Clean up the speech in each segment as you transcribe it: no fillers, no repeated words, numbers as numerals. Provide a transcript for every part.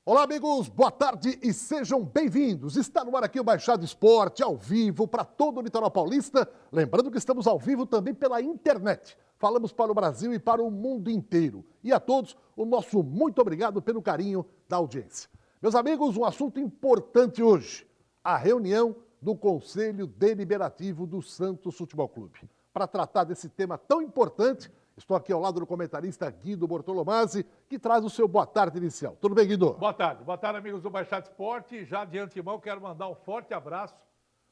Olá, amigos, boa tarde e sejam bem-vindos. Está no ar aqui o Baixada Esporte, ao vivo, para todo o litoral paulista. Lembrando que estamos ao vivo também pela internet. Falamos para o Brasil e para o mundo inteiro. E a todos, o nosso muito obrigado pelo carinho da audiência. Meus amigos, um assunto importante hoje. A reunião do Conselho Deliberativo do Santos Futebol Clube. Para tratar desse tema tão importante, estou aqui ao lado do comentarista Guido Bortolomazzi, que traz o seu boa tarde inicial. Tudo bem, Guido? Boa tarde, amigos do Baixada Esporte. Já de antemão quero mandar um forte abraço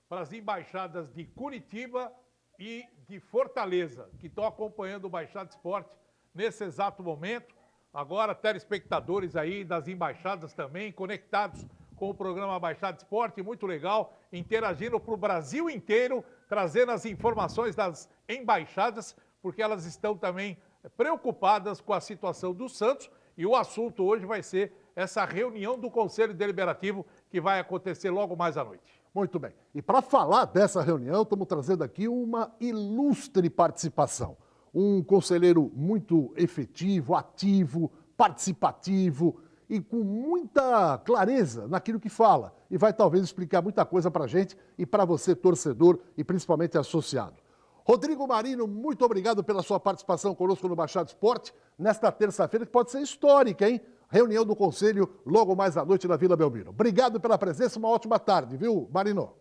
para as embaixadas de Curitiba e de Fortaleza, que estão acompanhando o Baixada Esporte nesse exato momento. Agora, telespectadores aí das embaixadas também, conectados com o programa Baixada Esporte, muito legal, interagindo para o Brasil inteiro, trazendo as informações das embaixadas, porque elas estão também preocupadas com a situação do Santos, e o assunto hoje vai ser essa reunião do Conselho Deliberativo que vai acontecer logo mais à noite. Muito bem. E para falar dessa reunião, estamos trazendo aqui uma ilustre participação. Um conselheiro muito efetivo, ativo, participativo e com muita clareza naquilo que fala. E vai talvez explicar muita coisa para a gente e para você, torcedor e principalmente associado. Rodrigo Marino, muito obrigado pela sua participação conosco no Baixada Esporte, nesta terça-feira, que pode ser histórica, hein? Reunião do Conselho, logo mais à noite na Vila Belmiro. Obrigado pela presença, uma ótima tarde, viu, Marino?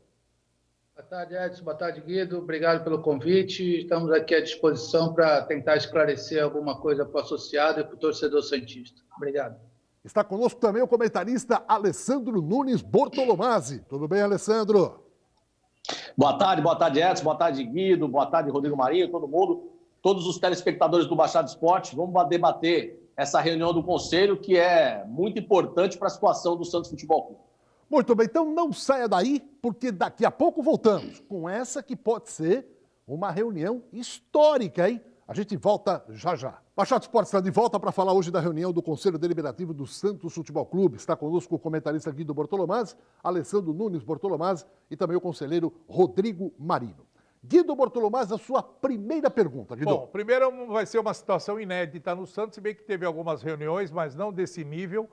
Boa tarde, Edson. Boa tarde, Guido. Obrigado pelo convite. Estamos aqui à disposição para tentar esclarecer alguma coisa para o associado e para o torcedor santista. Obrigado. Está conosco também o comentarista Alessandro Nunes Bortolomazzi. Tudo bem, Alessandro? Boa tarde, Edson, boa tarde, Guido, boa tarde, Rodrigo Marinho, todo mundo, todos os telespectadores do Baixada Esporte. Vamos debater essa reunião do Conselho, que é muito importante para a situação do Santos Futebol Clube. Muito bem, então não saia daí, porque daqui a pouco voltamos com essa que pode ser uma reunião histórica, hein? A gente volta já já. Baixada Esporte está de volta para falar hoje da reunião do Conselho Deliberativo do Santos Futebol Clube. Está conosco o comentarista Guido Bortolomazzi, Alessandro Nunes Bortolomazzi e também o conselheiro Rodrigo Marino. Guido Bortolomazzi, a sua primeira pergunta, Guido. Bom, primeiro vai ser uma situação inédita no Santos, se bem que teve algumas reuniões, mas não desse nível.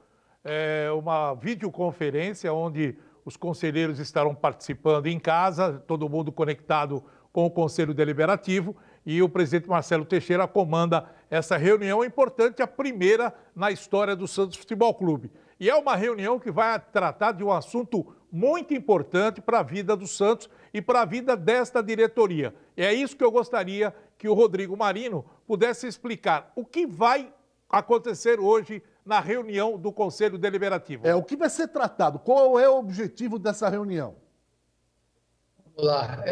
Uma videoconferência onde os conselheiros estarão participando em casa, todo mundo conectado com o Conselho Deliberativo, e o presidente Marcelo Teixeira comanda essa reunião importante, a primeira na história do Santos Futebol Clube. E é uma reunião que vai tratar de um assunto muito importante para a vida do Santos e para a vida desta diretoria. É isso que eu gostaria que o Rodrigo Marino pudesse explicar. O que vai acontecer hoje na reunião do Conselho Deliberativo? O que vai ser tratado? Qual é o objetivo dessa reunião? Vamos lá.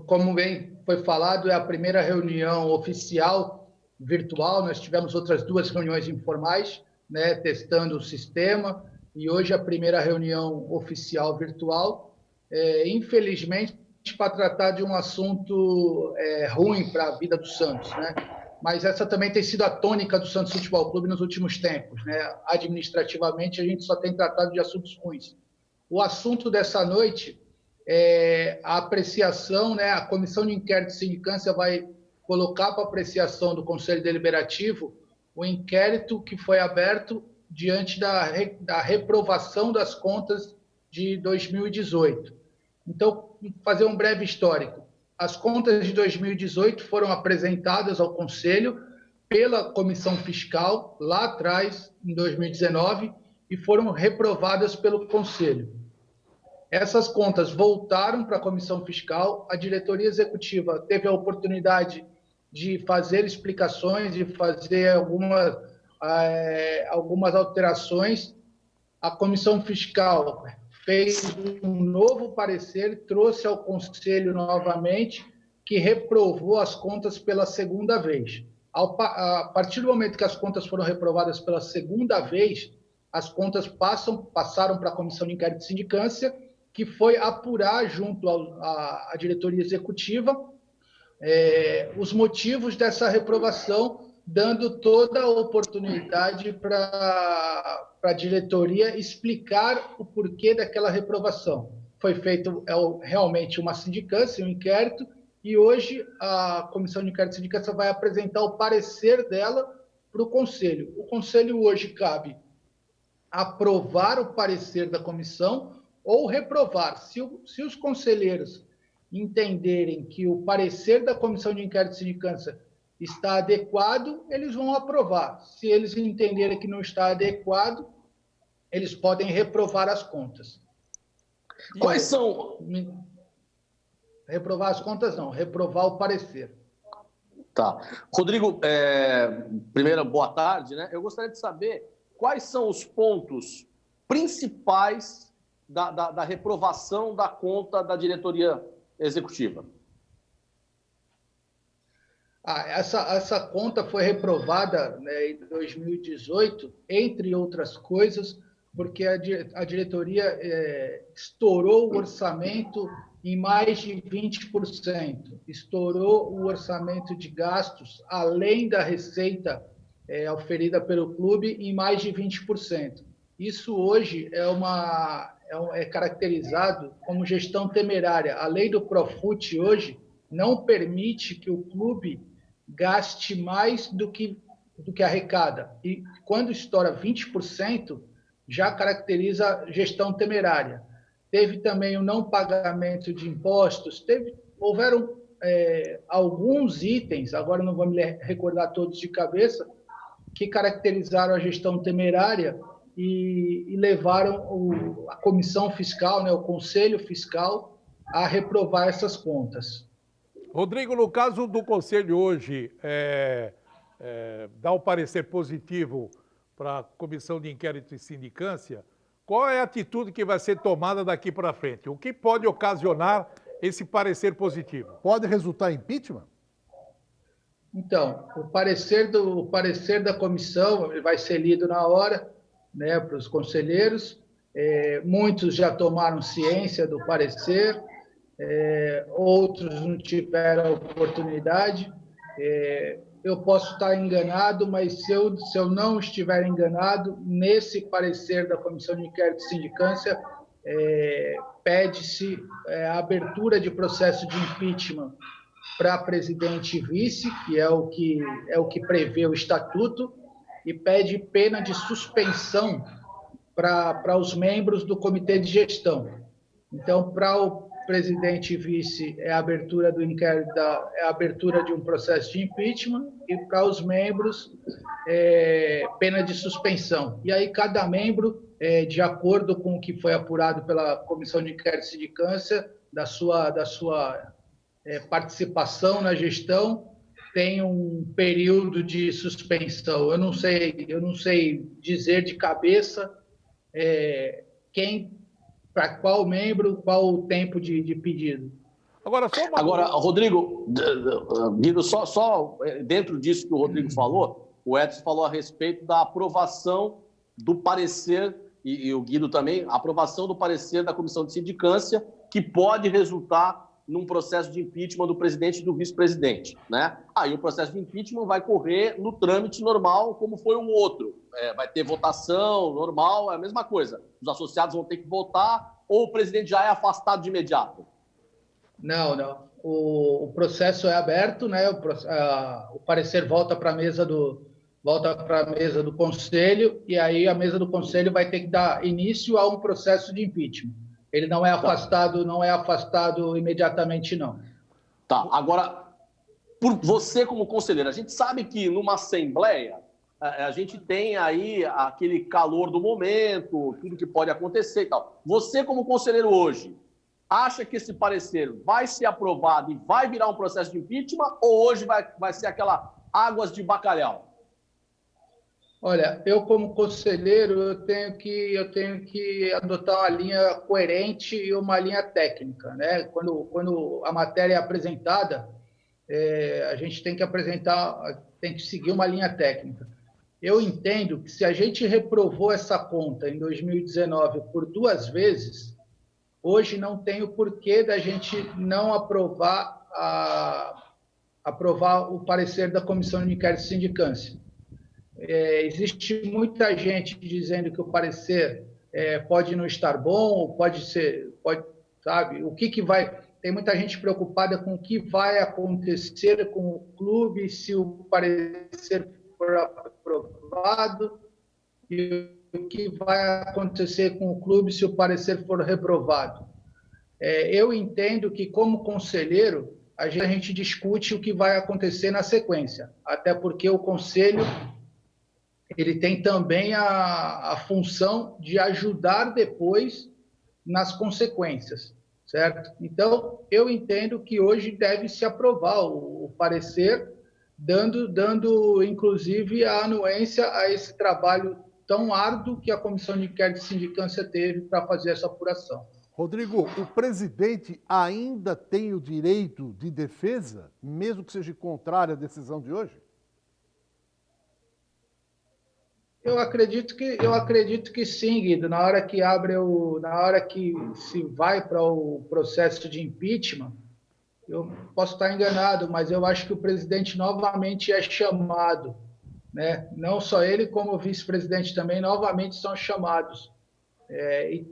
Como bem foi falado, é a primeira reunião oficial virtual. Nós tivemos outras duas reuniões informais, né, testando o sistema, e hoje a primeira reunião oficial virtual. Infelizmente, para tratar de um assunto ruim para a vida do Santos, né? Mas essa também tem sido a tônica do Santos Futebol Clube nos últimos tempos, né? Administrativamente, a gente só tem tratado de assuntos ruins. O assunto dessa noite é a apreciação, né? A Comissão de Inquérito de Sindicância vai colocar para apreciação do Conselho Deliberativo o inquérito que foi aberto diante da reprovação das contas de 2018. Então, fazer um breve histórico. As contas de 2018 foram apresentadas ao Conselho pela Comissão Fiscal, lá atrás, em 2019, e foram reprovadas pelo Conselho. Essas contas voltaram para a Comissão Fiscal, a diretoria executiva teve a oportunidade de fazer explicações, de fazer algumas alterações. A Comissão Fiscal fez um novo parecer, trouxe ao Conselho novamente, que reprovou as contas pela segunda vez. A partir do momento que as contas foram reprovadas pela segunda vez, as contas passaram para a Comissão de Inquérito de Sindicância, que foi apurar junto à diretoria executiva os motivos dessa reprovação, dando toda a oportunidade para a diretoria explicar o porquê daquela reprovação. Foi feito realmente uma sindicância, um inquérito, e hoje a Comissão de Inquérito de Sindicância vai apresentar o parecer dela para o Conselho. O Conselho hoje cabe aprovar o parecer da comissão ou reprovar. Se os conselheiros entenderem que o parecer da comissão de inquérito de sindicância está adequado, eles vão aprovar. Se eles entenderem que não está adequado, eles podem reprovar as contas. Quais são... Reprovar as contas não, reprovar o parecer. Tá. Rodrigo, primeiro, boa tarde, né? Eu gostaria de saber quais são os pontos principais da reprovação da conta da diretoria executiva. Essa conta foi reprovada, né, em 2018, entre outras coisas, porque a diretoria estourou o orçamento em mais de 20%. Estourou o orçamento de gastos, além da receita oferida pelo clube, em mais de 20%. Isso hoje é caracterizado como gestão temerária. A lei do Profut hoje não permite que o clube gaste mais do que arrecada. E quando estoura 20%, já caracteriza gestão temerária. Teve também o não pagamento de impostos, houveram alguns itens, agora não vou me recordar todos de cabeça, que caracterizaram a gestão temerária e levaram a comissão fiscal, né, o conselho fiscal, a reprovar essas contas. Rodrigo, no caso do conselho hoje, dá o parecer positivo para a comissão de inquérito e sindicância, qual é a atitude que vai ser tomada daqui para frente? O que pode ocasionar esse parecer positivo? Pode resultar em impeachment? Então, o parecer da comissão vai ser lido na hora, né, para os conselheiros. Muitos já tomaram ciência do parecer, outros não tiveram oportunidade. Eu posso estar enganado, mas se eu não estiver enganado, nesse parecer da Comissão de Inquérito e Sindicância, pede-se a abertura de processo de impeachment para presidente e vice, que é o que prevê o estatuto, e pede pena de suspensão para os membros do comitê de gestão. Então, para o presidente e vice é a abertura do inquérito, é a abertura de um processo de impeachment, e para os membros pena de suspensão. E aí cada membro, de acordo com o que foi apurado pela Comissão de Inquérito e Sindicância, da sua participação na gestão, tem um período de suspensão. Eu não sei dizer de cabeça para qual membro, qual o tempo de pedido. Agora, Rodrigo, Guido, só dentro disso que o Rodrigo falou, o Edson falou a respeito da aprovação do parecer, e o Guido também, a aprovação do parecer da comissão de sindicância, que pode resultar num processo de impeachment do presidente e do vice-presidente, né? Aí o processo de impeachment vai correr no trâmite normal, como foi o outro. Vai ter votação normal, é a mesma coisa. Os associados vão ter que votar ou o presidente já é afastado de imediato? Não. O processo é aberto, né? O parecer volta para a mesa do conselho, e aí a mesa do conselho vai ter que dar início a um processo de impeachment. Ele não é afastado imediatamente, não. Tá, agora, por você como conselheiro, a gente sabe que numa assembleia a gente tem aí aquele calor do momento, tudo que pode acontecer e tal. Você como conselheiro hoje, acha que esse parecer vai ser aprovado e vai virar um processo de impeachment, ou hoje vai ser aquela águas de bacalhau? Olha, eu como conselheiro, eu tenho que adotar uma linha coerente e uma linha técnica, né? Quando a matéria é apresentada, a gente tem que seguir uma linha técnica. Eu entendo que se a gente reprovou essa conta em 2019 por 2 vezes, hoje não tem o porquê da gente não aprovar o parecer da Comissão de Inquérito e Sindicância. Existe muita gente dizendo que o parecer pode não estar bom, sabe? Tem muita gente preocupada com o que vai acontecer com o clube se o parecer for aprovado. E o que vai acontecer com o clube se o parecer for reprovado. Eu entendo que, como conselheiro, a gente discute o que vai acontecer na sequência, até porque o conselho ele tem também a função de ajudar depois nas consequências, certo? Então, eu entendo que hoje deve se aprovar o parecer, dando inclusive a anuência a esse trabalho tão árduo que a Comissão de Inquérito de Sindicância teve para fazer essa apuração. Rodrigo, o presidente ainda tem o direito de defesa, mesmo que seja contrária à decisão de hoje? Eu acredito que sim, Guido. Na hora que se vai para o processo de impeachment, eu posso estar enganado, mas eu acho que o presidente novamente é chamado, né? Não só ele, como o vice-presidente também, novamente são chamados. E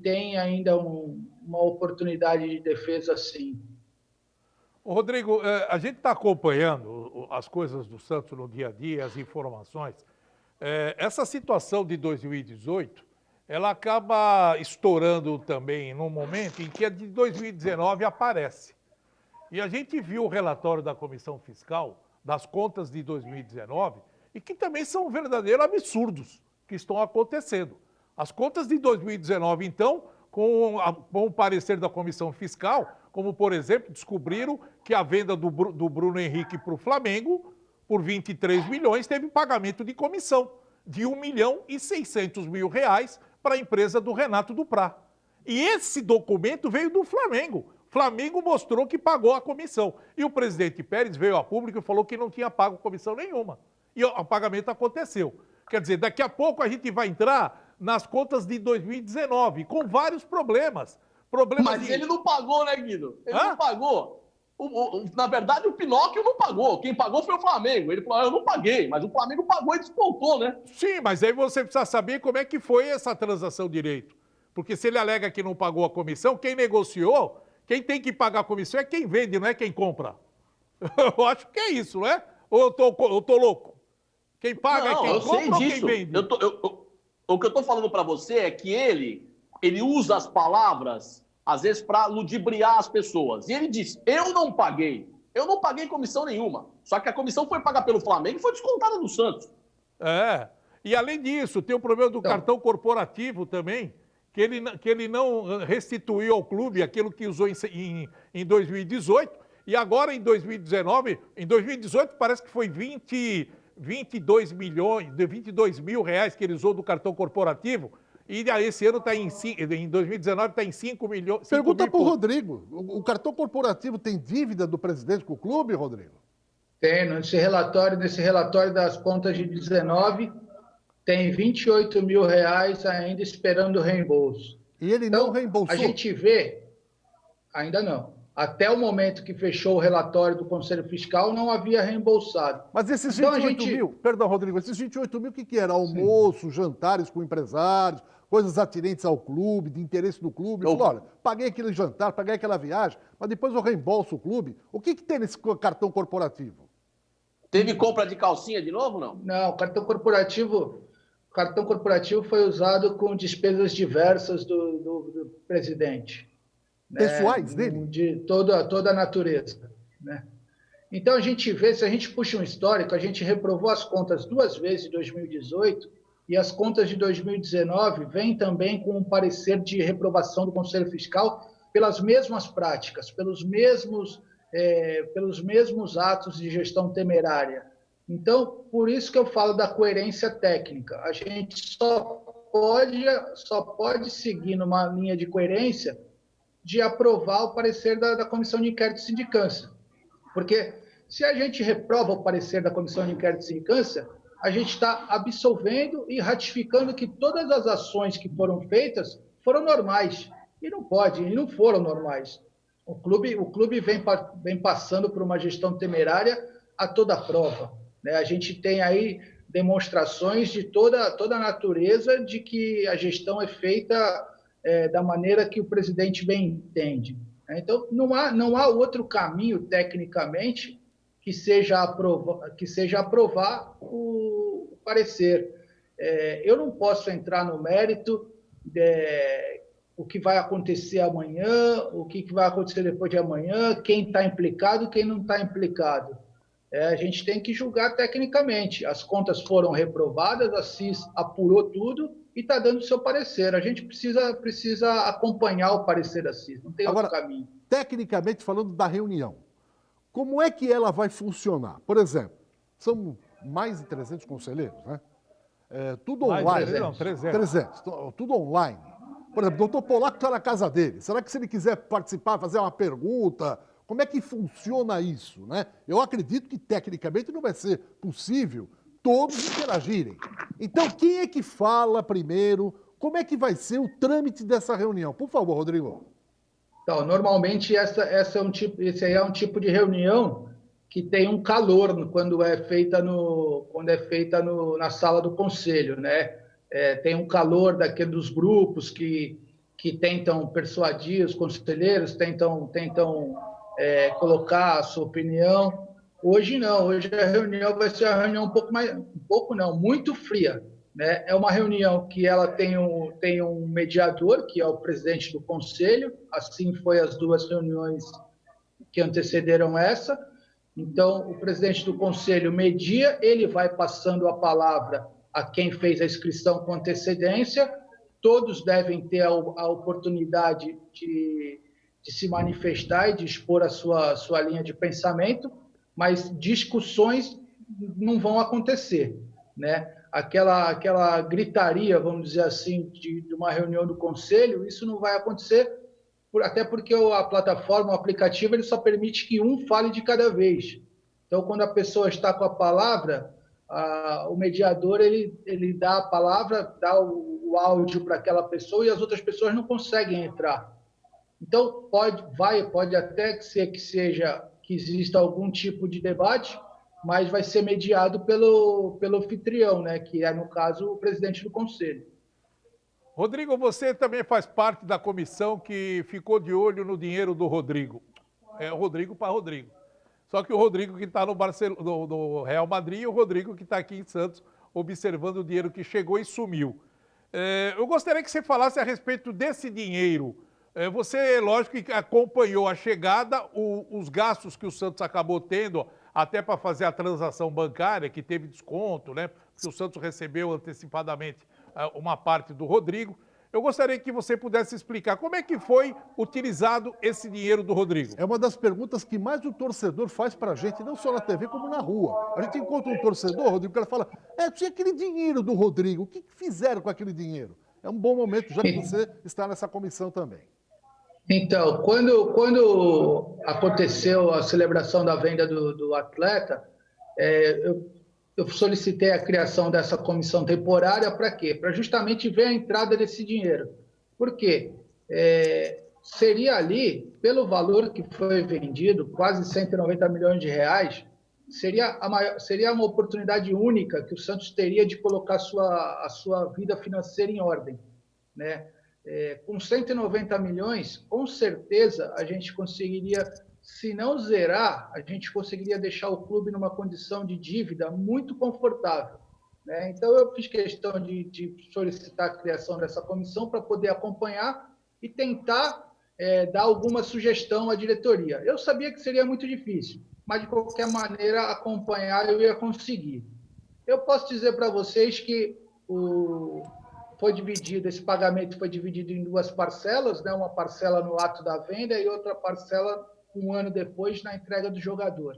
tem ainda uma oportunidade de defesa, sim. Rodrigo, a gente está acompanhando as coisas do Santos no dia a dia, as informações. Essa situação de 2018, ela acaba estourando também num momento em que a de 2019 aparece. E a gente viu o relatório da Comissão Fiscal das contas de 2019 e que também são verdadeiros absurdos que estão acontecendo. As contas de 2019, então, com o parecer da Comissão Fiscal, como, por exemplo, descobriram que a venda do Bruno Henrique para o Flamengo, por 23 milhões, teve pagamento de comissão de R$ 1.600.000 para a empresa do Renato Duprá. E esse documento veio do Flamengo. O Flamengo mostrou que pagou a comissão. E o presidente Pérez veio a público e falou que não tinha pago comissão nenhuma. E o pagamento aconteceu. Quer dizer, daqui a pouco a gente vai entrar nas contas de 2019, com vários problemas. Mas ele não pagou, né, Guido? Ele não pagou. Na verdade, o Pinóquio não pagou. Quem pagou foi o Flamengo. Ele falou, eu não paguei, mas o Flamengo pagou e descontou, né? Sim, mas aí você precisa saber como é que foi essa transação direito. Porque se ele alega que não pagou a comissão, quem negociou, quem tem que pagar a comissão é quem vende, não é quem compra. Eu acho que é isso, não é? Ou eu tô louco? Quem paga não, é quem compra ou quem vende? O que eu tô falando para você é que ele usa as palavras, às vezes, para ludibriar as pessoas. E ele diz, eu não paguei comissão nenhuma. Só que a comissão foi paga pelo Flamengo e foi descontada do Santos. E além disso, tem o problema do cartão corporativo também, que ele não restituiu ao clube aquilo que usou em 2018, e agora em 2019, em 2018 parece que foi 22 mil reais que ele usou do cartão corporativo, e esse ano está em 2019 está em 5 milhões. Pergunta para o Rodrigo, o cartão corporativo tem dívida do presidente com o clube, Rodrigo? Tem, nesse relatório das contas de 19, tem 28 mil reais ainda esperando reembolso. E ele não reembolsou? A gente vê, ainda não. Até o momento que fechou o relatório do Conselho Fiscal, não havia reembolsado. Mas esses 28 mil, perdão, Rodrigo, esses 28 mil, o que era? Almoço, sim, jantares com empresários, coisas atinentes ao clube, de interesse do clube. Falou, olha, paguei aquele jantar, paguei aquela viagem, mas depois eu reembolso o clube. O que tem nesse cartão corporativo? Teve compra de calcinha de novo, não? Não, o cartão corporativo foi usado com despesas diversas do presidente. Pessoais dele? De toda a natureza. Né? Então, a gente vê, se a gente puxa um histórico, a gente reprovou as contas 2 vezes em 2018 e as contas de 2019 vêm também com um parecer de reprovação do Conselho Fiscal pelas mesmas práticas, pelos mesmos atos de gestão temerária. Então, por isso que eu falo da coerência técnica. A gente só pode seguir numa linha de coerência de aprovar o parecer da Comissão de Inquérito de Sindicância. Porque se a gente reprova o parecer da Comissão de Inquérito de Sindicância, a gente está absolvendo e ratificando que todas as ações que foram feitas foram normais. E não pode, e não foram normais. O clube vem passando por uma gestão temerária a toda prova. Né? A gente tem aí demonstrações de toda a natureza de que a gestão é feita da maneira que o presidente bem entende. Então, não há outro caminho, tecnicamente, que seja aprovar o parecer. Eu não posso entrar no mérito o que vai acontecer amanhã, o que vai acontecer depois de amanhã, quem está implicado, quem não está implicado. A gente tem que julgar tecnicamente. As contas foram reprovadas, a CIS apurou tudo e está dando o seu parecer. A gente precisa acompanhar o parecer da CIS, não tem outro caminho. Tecnicamente falando da reunião, como é que ela vai funcionar? Por exemplo, são mais de 300 conselheiros, né? Tudo online. 300. Tudo online. Por exemplo, o doutor Polaco está na casa dele. Será que se ele quiser participar, fazer uma pergunta, como é que funciona isso, né? Eu acredito que tecnicamente não vai ser possível todos interagirem. Então, quem é que fala primeiro? Como é que vai ser o trâmite dessa reunião? Por favor, Rodrigo. Então, normalmente esse aí é um tipo de reunião que tem um calor quando é feita na sala do conselho, né? Tem um calor dos grupos que tentam persuadir os conselheiros, tentam colocar a sua opinião. Hoje não, hoje a reunião vai ser uma reunião muito fria, né? É uma reunião que ela tem um mediador, que é o presidente do conselho, assim foi as duas reuniões que antecederam essa. Então, o presidente do conselho media, ele vai passando a palavra a quem fez a inscrição com antecedência, todos devem ter a oportunidade de se manifestar e de expor a sua linha de pensamento, mas discussões não vão acontecer, né? Aquela gritaria, vamos dizer assim, de uma reunião do conselho, isso não vai acontecer, até porque a plataforma, o aplicativo, ele só permite que um fale de cada vez. Então, quando a pessoa está com a palavra, o mediador ele dá a palavra, dá o áudio para aquela pessoa e as outras pessoas não conseguem entrar. Então, pode até ser que exista algum tipo de debate, mas vai ser mediado pelo anfitrião, né, que é, no caso, o presidente do conselho. Rodrigo, você também faz parte da comissão que ficou de olho no dinheiro do Rodrigo. É o Rodrigo para Rodrigo. Só que o Rodrigo que está no Real Madrid e o Rodrigo que está aqui em Santos observando o dinheiro que chegou e sumiu. Eu gostaria que você falasse a respeito desse dinheiro. Você, lógico, que acompanhou a chegada, os gastos que o Santos acabou tendo, até para fazer a transação bancária, que teve desconto, né? Porque o Santos recebeu antecipadamente uma parte do Rodrigo. Eu gostaria que você pudesse explicar como é que foi utilizado esse dinheiro do Rodrigo. É uma das perguntas que mais o torcedor faz pra gente, não só na TV, como na rua. A gente encontra um torcedor, Rodrigo, que ele fala, tinha aquele dinheiro do Rodrigo, o que fizeram com aquele dinheiro? É um bom momento, já que você está nessa comissão também. Então, quando aconteceu a celebração da venda do atleta, eu solicitei a criação dessa comissão temporária para quê? Para justamente ver a entrada desse dinheiro. Por quê? Seria ali, pelo valor que foi vendido, quase 190 milhões de reais, seria uma oportunidade única que o Santos teria de colocar a sua vida financeira em ordem, né? Com 190 milhões, com certeza a gente conseguiria, se não zerar, a gente conseguiria deixar o clube numa condição de dívida muito confortável, né? Então, eu fiz questão de solicitar a criação dessa comissão para poder acompanhar e tentar dar alguma sugestão à diretoria. Eu sabia que seria muito difícil, mas, de qualquer maneira, acompanhar eu ia conseguir. Eu posso dizer para vocês que esse pagamento foi dividido em duas parcelas, né? Uma parcela no ato da venda e outra parcela um ano depois na entrega do jogador.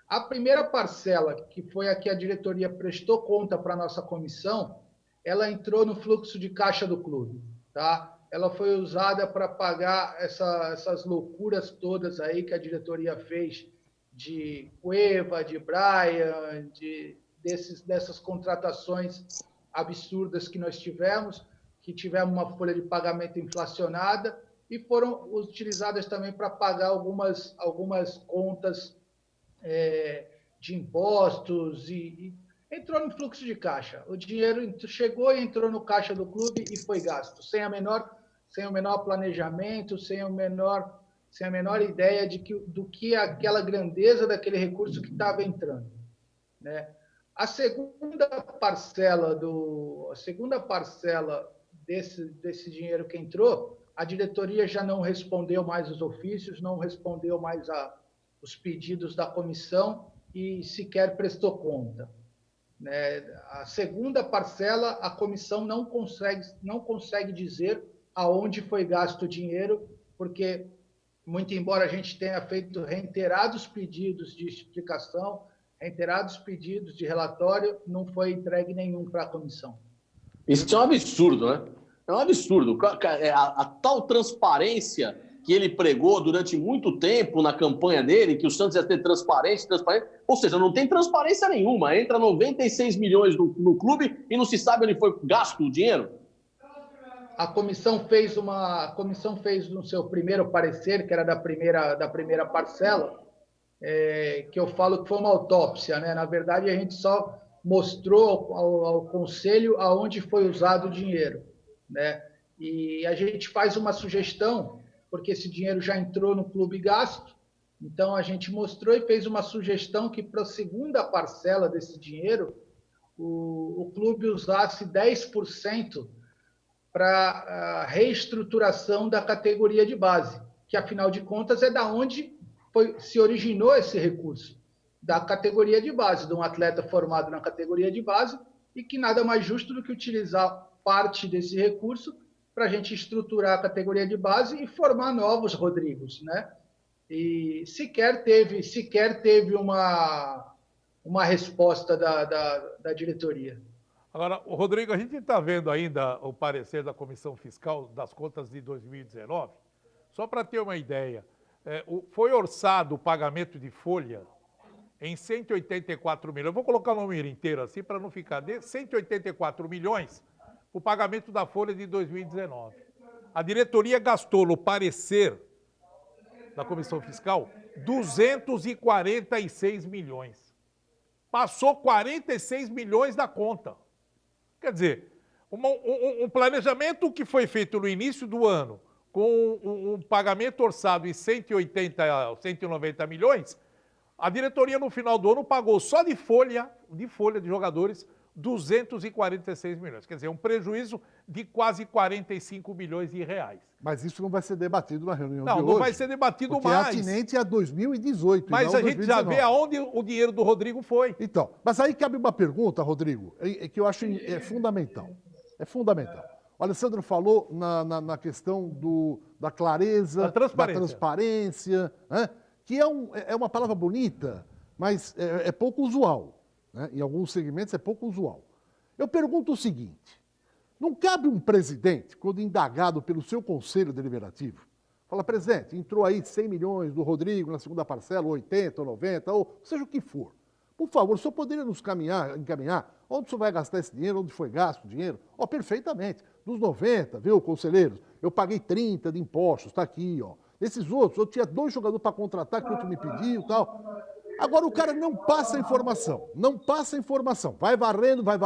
A primeira parcela, que foi a que a diretoria prestou conta para a nossa comissão, ela entrou no fluxo de caixa do clube, tá? Ela foi usada para pagar essas loucuras todas aí que a diretoria fez de Cueva, de Brian, dessas contratações absurdas que nós tivemos, que tivemos uma folha de pagamento inflacionada e foram utilizadas também para pagar algumas contas de impostos e entrou no fluxo de caixa. O dinheiro chegou e entrou no caixa do clube e foi gasto, sem o menor planejamento, sem a menor ideia do que aquela grandeza daquele recurso que estava entrando, né? A segunda parcela desse dinheiro que entrou, a diretoria já não respondeu mais os ofícios, não respondeu mais os pedidos da comissão e sequer prestou conta. Né? A segunda parcela, a comissão não consegue dizer aonde foi gasto o dinheiro, porque, muito embora a gente tenha feito reiterados pedidos de explicação, reiterados pedidos de relatório, não foi entregue nenhum para a comissão. Isso é um absurdo, né? É um absurdo. A tal transparência que ele pregou durante muito tempo na campanha dele, que o Santos ia ter transparência, ou seja, não tem transparência nenhuma. Entra 96 milhões no clube e não se sabe onde foi gasto o dinheiro. A comissão fez no seu primeiro parecer, que era da primeira parcela, que eu falo que foi uma autópsia, né? Na verdade, a gente só mostrou ao conselho aonde foi usado o dinheiro, né? E a gente faz uma sugestão, porque esse dinheiro já entrou no clube gasto, então a gente mostrou e fez uma sugestão que para a segunda parcela desse dinheiro, o clube usasse 10% para a reestruturação da categoria de base, que afinal de contas é da onde se originou esse recurso, da categoria de base, de um atleta formado na categoria de base, e que nada mais justo do que utilizar parte desse recurso para a gente estruturar a categoria de base e formar novos Rodrigos, né? E sequer teve uma resposta da diretoria. Agora, Rodrigo, a gente está vendo ainda o parecer da Comissão Fiscal das contas de 2019. Só para ter uma ideia, foi orçado o pagamento de folha em 184 milhões. Eu vou colocar o número inteiro assim para não ficar... 184 milhões o pagamento da folha de 2019. A diretoria gastou, no parecer da Comissão Fiscal, 246 milhões. Passou 46 milhões da conta. Quer dizer, um planejamento que foi feito no início do ano, com um pagamento orçado em 180, 190 milhões, a diretoria no final do ano pagou só de folha de jogadores 246 milhões. Quer dizer, um prejuízo de quase 45 milhões de reais. Mas isso não vai ser debatido na reunião de hoje. Não vai ser debatido mais. É atinente a 2018. Mas a gente já vê aonde o dinheiro do Rodrigo foi. Então, mas aí cabe uma pergunta, Rodrigo, que eu acho fundamental. É fundamental. O Alessandro falou na questão da clareza, da transparência, né? Que é uma palavra bonita, mas é pouco usual. Né? Em alguns segmentos é pouco usual. Eu pergunto o seguinte: não cabe um presidente, quando indagado pelo seu conselho deliberativo, fala, presidente, entrou aí 100 milhões do Rodrigo na segunda parcela, 80 ou 90, ou seja o que for. Por favor, o senhor poderia nos encaminhar onde o senhor vai gastar esse dinheiro, onde foi gasto o dinheiro? Perfeitamente. Dos 90, viu, conselheiros? Eu paguei 30 de impostos, está aqui, ó. Esses outros, eu tinha 2 jogadores para contratar, que o outro me pediu e tal. Agora o cara não passa a informação, vai varrendo, vai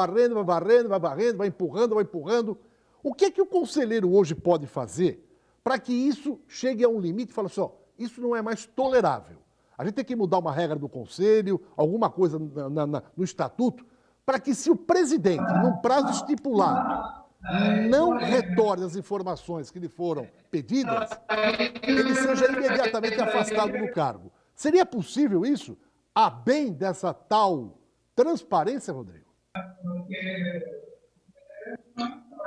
empurrando. O que é que o conselheiro hoje pode fazer para que isso chegue a um limite e fale assim, isso não é mais tolerável? A gente tem que mudar uma regra do conselho, alguma coisa no estatuto, para que se o presidente, num prazo estipulado, não retorne as informações que lhe foram pedidas, ele seja imediatamente afastado do cargo. Seria possível isso, a bem dessa tal transparência, Rodrigo?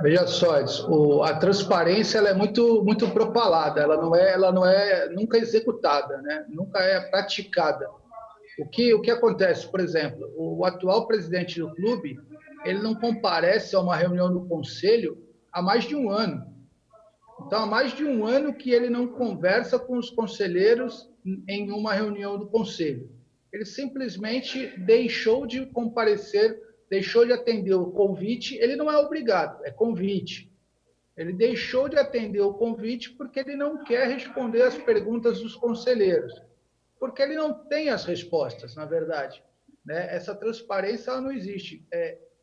Veja só, Edson, a transparência ela é muito propalada, ela não é nunca executada, né? Nunca é praticada. O que acontece, por exemplo, o atual presidente do clube, ele não comparece a uma reunião do conselho há mais de um ano. Então, há mais de um ano que ele não conversa com os conselheiros em uma reunião do conselho. Ele simplesmente deixou de comparecer, deixou de atender o convite. Ele não é obrigado, é convite. Ele deixou de atender o convite porque ele não quer responder as perguntas dos conselheiros, porque ele não tem as respostas, na verdade. Né? Essa transparência ela não existe.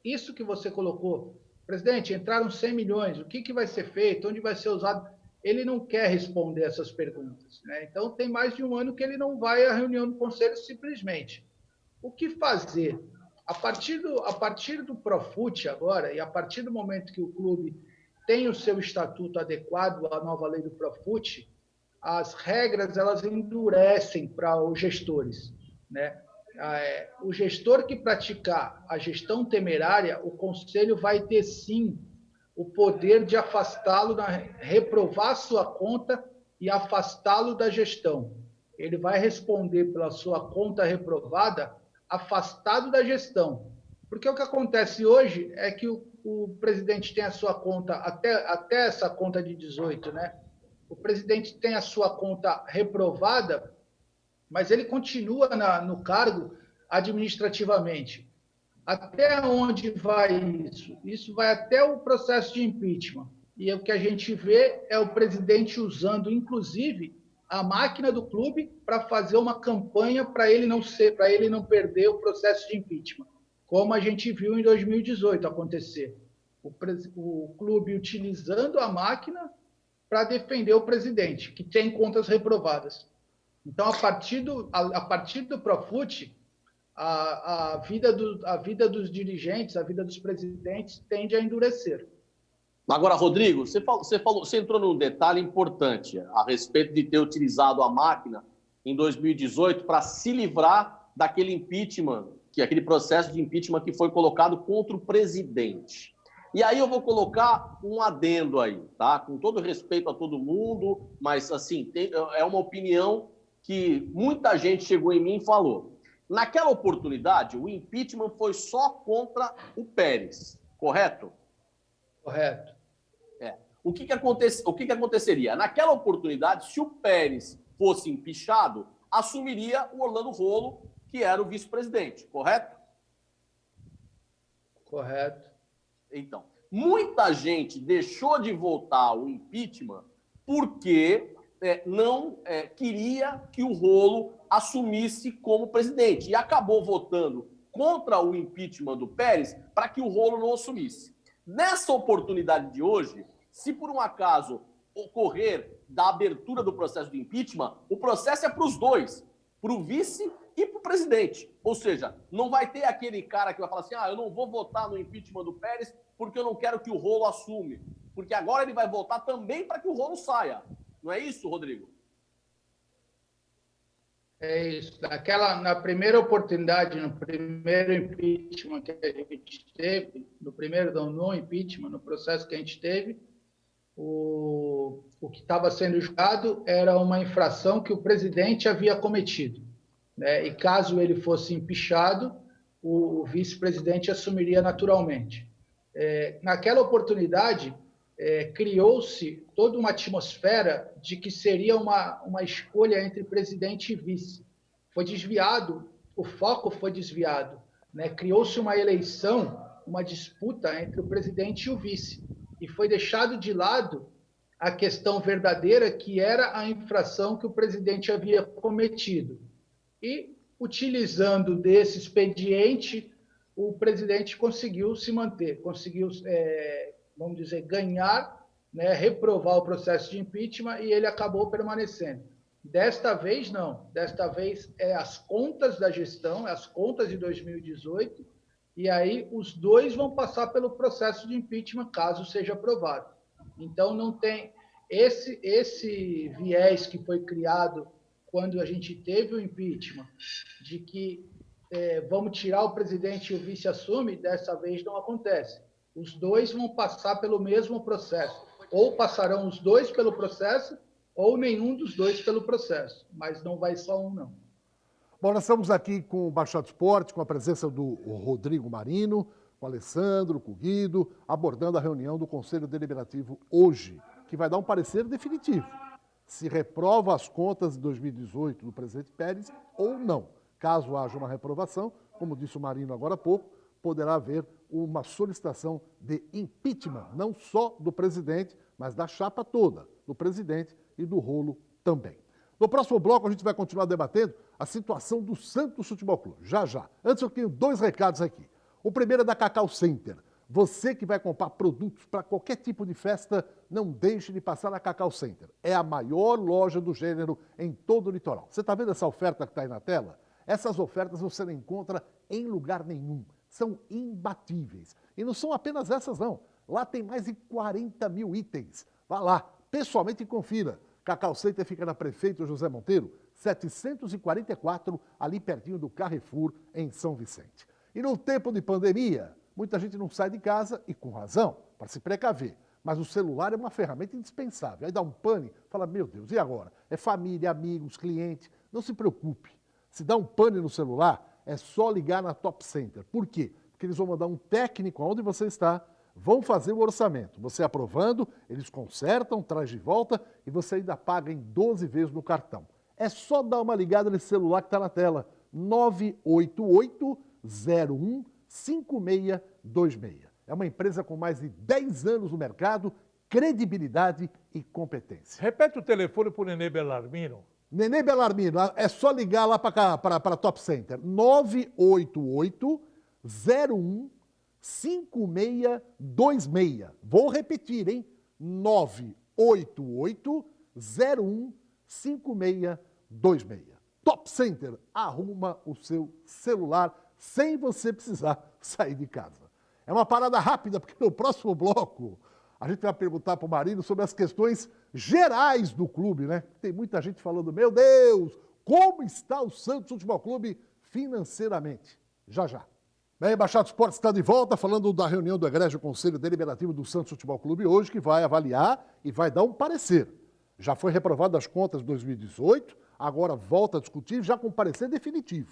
Isso que você colocou, presidente, entraram 100 milhões, o que vai ser feito, onde vai ser usado? Ele não quer responder essas perguntas. Né? Então, tem mais de um ano que ele não vai à reunião do conselho simplesmente. O que fazer? A partir do Profut agora, e a partir do momento que o clube tem o seu estatuto adequado à nova lei do Profut, as regras elas endurecem para os gestores, né? O gestor que praticar a gestão temerária, o conselho vai ter sim o poder de afastá-lo, reprovar sua conta e afastá-lo da gestão. Ele vai responder pela sua conta reprovada, afastado da gestão. Porque o que acontece hoje é que o presidente tem a sua conta, até essa conta de 18, né? O presidente tem a sua conta reprovada, mas ele continua no cargo administrativamente. Até onde vai isso? Isso vai até o processo de impeachment. E o que a gente vê é o presidente usando, inclusive, a máquina do clube para fazer uma campanha para ele não perder o processo de impeachment, como a gente viu em 2018 acontecer. O clube utilizando a máquina para defender o presidente, que tem contas reprovadas. Então, a partir do Profut, a vida dos dirigentes, a vida dos presidentes tende a endurecer. Agora, Rodrigo, você entrou num detalhe importante a respeito de ter utilizado a máquina em 2018 para se livrar daquele impeachment, aquele processo de impeachment que foi colocado contra o presidente. E aí eu vou colocar um adendo aí, tá? Com todo respeito a todo mundo, mas assim, é uma opinião que muita gente chegou em mim e falou. Naquela oportunidade, o impeachment foi só contra o Pérez, correto? Correto. O que aconteceria? Naquela oportunidade, se o Pérez fosse empichado, assumiria o Orlando Rolo, que era o vice-presidente, correto? Correto. Então, muita gente deixou de votar o impeachment porque não queria que o Rolo assumisse como presidente e acabou votando contra o impeachment do Pérez para que o Rolo não assumisse. Nessa oportunidade de hoje, se por um acaso ocorrer da abertura do processo de impeachment, o processo é para os dois, para o vice e para o presidente. Ou seja, não vai ter aquele cara que vai falar assim, eu não vou votar no impeachment do Pérez porque eu não quero que o Rolo assume. Porque agora ele vai votar também para que o Rolo saia. Não é isso, Rodrigo? É isso. Na primeira oportunidade, no primeiro impeachment que a gente teve, no impeachment, no processo que a gente teve, o que estava sendo julgado era uma infração que o presidente havia cometido, né? E caso ele fosse empichado, o vice-presidente assumiria naturalmente. Naquela oportunidade, criou-se toda uma atmosfera de que seria uma escolha entre presidente e vice. Foi desviado, o foco foi desviado, né? Criou-se uma eleição, uma disputa entre o presidente e o vice. E foi deixado de lado a questão verdadeira, que era a infração que o presidente havia cometido. E, utilizando desse expediente, o presidente conseguiu se manter, conseguiu, vamos dizer, ganhar, né, reprovar o processo de impeachment, e ele acabou permanecendo. Desta vez, não. Desta vez, as contas da gestão, as contas de 2018, e aí os dois vão passar pelo processo de impeachment, caso seja aprovado. Então, não tem esse viés que foi criado quando a gente teve o impeachment, de que vamos tirar o presidente e o vice assume, dessa vez não acontece. Os dois vão passar pelo mesmo processo. Ou passarão os dois pelo processo, ou nenhum dos dois pelo processo. Mas não vai só um, não. Bom, nós estamos aqui com o Baixada Esporte, com a presença do Rodrigo Marino, com o Alessandro, com o Guido, abordando a reunião do Conselho Deliberativo hoje, que vai dar um parecer definitivo. Se reprova as contas de 2018 do presidente Pérez ou não. Caso haja uma reprovação, como disse o Marino agora há pouco, poderá haver uma solicitação de impeachment, não só do presidente, mas da chapa toda, do presidente e do Rolo também. No próximo bloco, a gente vai continuar debatendo a situação do Santos Futebol Clube. Já, já. Antes, eu tenho 2 recados aqui. O primeiro é da Cacau Center. Você que vai comprar produtos para qualquer tipo de festa, não deixe de passar na Cacau Center. É a maior loja do gênero em todo o litoral. Você está vendo essa oferta que está aí na tela? Essas ofertas você não encontra em lugar nenhum. São imbatíveis. E não são apenas essas, não. Lá tem mais de 40 mil itens. Vá lá, pessoalmente confira. Cacau Center fica na Prefeito José Monteiro, 744, ali pertinho do Carrefour, em São Vicente. E no tempo de pandemia, muita gente não sai de casa, e com razão, para se precaver. Mas o celular é uma ferramenta indispensável. Aí dá um pane, fala, meu Deus, e agora? É família, amigos, cliente. Não se preocupe. Se dá um pane no celular, é só ligar na Top Center. Por quê? Porque eles vão mandar um técnico aonde você está, vão fazer o orçamento. Você aprovando, eles consertam, traz de volta e você ainda paga em 12 vezes no cartão. É só dar uma ligada nesse celular que está na tela, 988-01-5626. É uma empresa com mais de 10 anos no mercado, credibilidade e competência. Repete o telefone para o Nenê Bellarmino. Nenê Bellarmino, é só ligar lá para a Top Center, 988-01-5626. Vou repetir, hein? 988-01-5626. Top Center arruma o seu celular sem você precisar sair de casa. É uma parada rápida, porque no próximo bloco a gente vai perguntar para o Marino sobre as questões gerais do clube, né? Tem muita gente falando, meu Deus, como está o Santos Futebol Clube financeiramente? Já, já. Bem, Baixada Esportes está de volta, falando da reunião do Egrégio Conselho Deliberativo do Santos Futebol Clube hoje, que vai avaliar e vai dar um parecer. Já foi reprovado as contas de 2018, agora volta a discutir, já com parecer definitivo.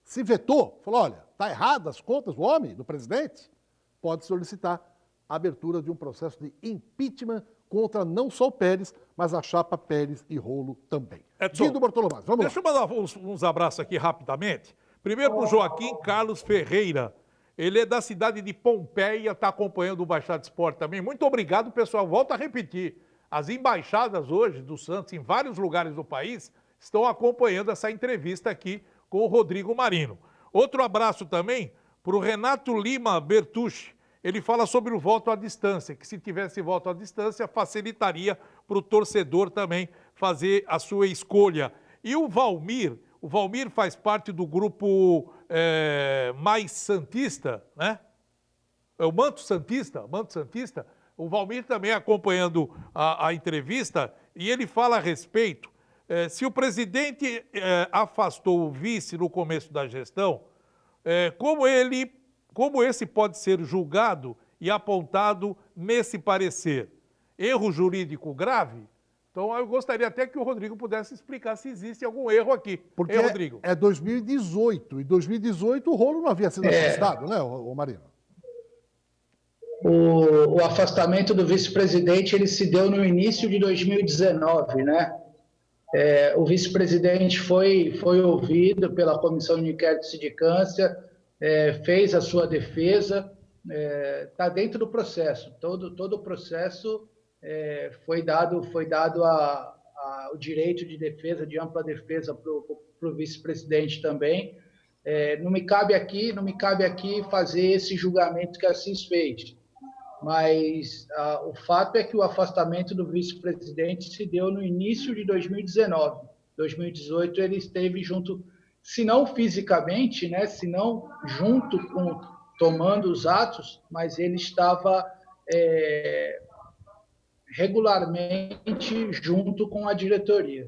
Se vetou, falou, olha, está errado as contas do homem, do presidente, pode solicitar a abertura de um processo de impeachment contra não só o Pérez, mas a chapa Pérez e Rolo também. Guido Bortolomaz, vamos lá. Deixa eu mandar uns abraços aqui rapidamente. Primeiro para o Joaquim Carlos Ferreira. Ele é da cidade de Pompeia, está acompanhando o Baixada Esporte também. Muito obrigado, pessoal. Volto a repetir. As embaixadas hoje do Santos, em vários lugares do país, estão acompanhando essa entrevista aqui com o Rodrigo Marino. Outro abraço também para o Renato Lima Bertucci. Ele fala sobre o voto à distância, que se tivesse voto à distância, facilitaria para o torcedor também fazer a sua escolha. E o Valmir faz parte do grupo Mais Santista, né? É o Manto Santista. O Valmir também acompanhando a entrevista, e ele fala a respeito, se o presidente afastou o vice no começo da gestão, como esse pode ser julgado e apontado nesse parecer? Erro jurídico grave? Então, eu gostaria até que o Rodrigo pudesse explicar se existe algum erro aqui. Porque Rodrigo? É 2018, e 2018 o Rolo não havia sido afastado, né, o Marino? O afastamento do vice-presidente ele se deu no início de 2019, né? O vice-presidente foi ouvido pela Comissão de Inquérito e Sindicância, fez a sua defesa, está dentro do processo. Todo o processo foi dado o direito de defesa, de ampla defesa para o vice-presidente também. Não me cabe aqui fazer esse julgamento que a Assis fez, mas o fato é que o afastamento do vice-presidente se deu no início de 2019. 2018 ele esteve junto, se não fisicamente, né, se não junto com tomando os atos, mas ele estava regularmente junto com a diretoria.